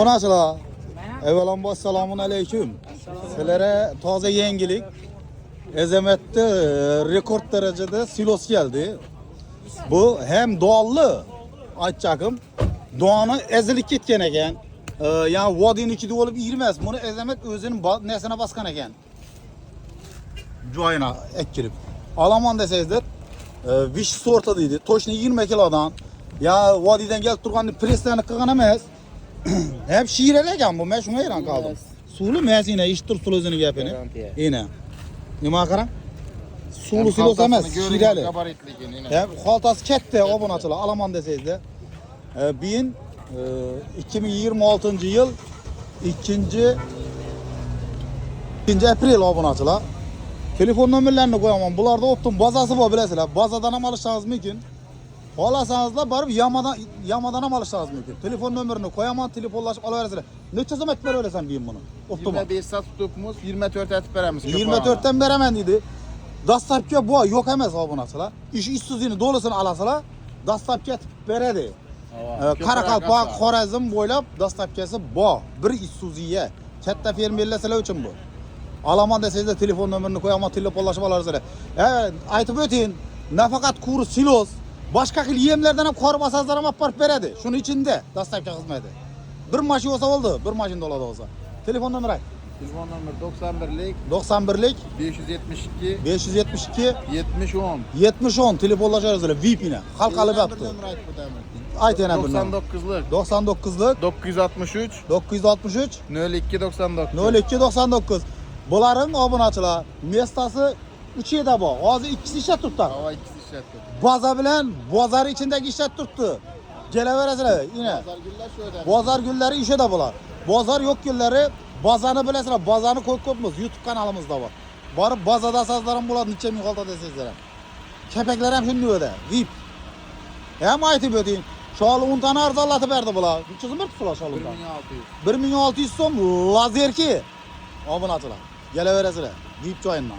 Onasılar. Evvelambos selamun aleyküm. Sizlere taze yengilik. Ezemet'te rekord derecede silos geldi. Bu hem doğallı aytacağım. Doğanı ezilip ketken eken. Yani vadinin içinde olup girmez. Bunu Ezemet özünün nesine baskan eken. Joyuna ekkirip. Alaman deseyizdir. Viş sortadıydı. Toşni 20 kilodan. Ya vadiden gelip durgan preslerini kıgan emez. Hep şiir elegen bu. Ben şuna iran kaldım. Sulu mes yine iştir sulu özünü gepini. Yine. Nima karan? Sulu silos emez. Şiireli. Hep haltası kette o bunu açıla. Alaman deseyizdir. 2026 yıl 2. April o bunu açıla. Telefon nömerlerini koyamam. Bunlarda optum bazası var bilesizler. Bazadan ham alışsanız mümkün. Olasanız da barıp yamadan ham alışsanız mümkün. Telefon nömerini koyamam, telefonlaşıp alıversizler. Neçe zaman etip öylesen diyeyim bunu. Optum. 25 sat tutupumuz 24 etip veremiz. 24'ten beremen dedi. Dastlapki bu yok emez o bunu açıla. İşsizliğini dolusunu alasıla. Dastlapki etip veredi. Karakalpak, Xorazm boylap dastlapkisi bu. Bir işsizliğe. Katta fermerlar için bu. Alaman deseyizde telefon nömerini koyamam, telefonlaşıp alırsizler. Evet, aytıp öteyin. Nafakat kuru silos. Başka kıl yemlerden hep kor basazlarım aparıp veredi. Şunun içinde dastlapki hizmeti. Bir maşin olsa oldu, bir maşin doladı olsa. Telefon nömeri ay. Telefon nömeri 91'lik 572 572 70 10. 70 10 telefonlaşarız öyle VIP yine. Halkalı yaptı. Ayt yana bir 99'lık 99'lık 963 963 02 99. 02 99. Bunların obunaçılar mestası 3 yeda bu. Ağzı ikisi işlet tuttu. Hava ikisi işletti. Baza bilen bozar içindeki işlet tuttu. Geleveresine yine. Pazar güller şöyle. Bozar gülleri işe de bular. Bozar yok gülleri bazanı bilesine. Bazanı koyup YouTube kanalımızda var. Barıp bazada sazlarım bular niçe mikolta desizlere. Kepekler hem şimdi öde. VIP. Hem aytıp ödeyin. Şu an 10 tane arzalatı verdi bular. 300 mı tuttular şu an? 1600. 1600 son lazer ki. Abone atılar. Geleveresine. VIP join'la.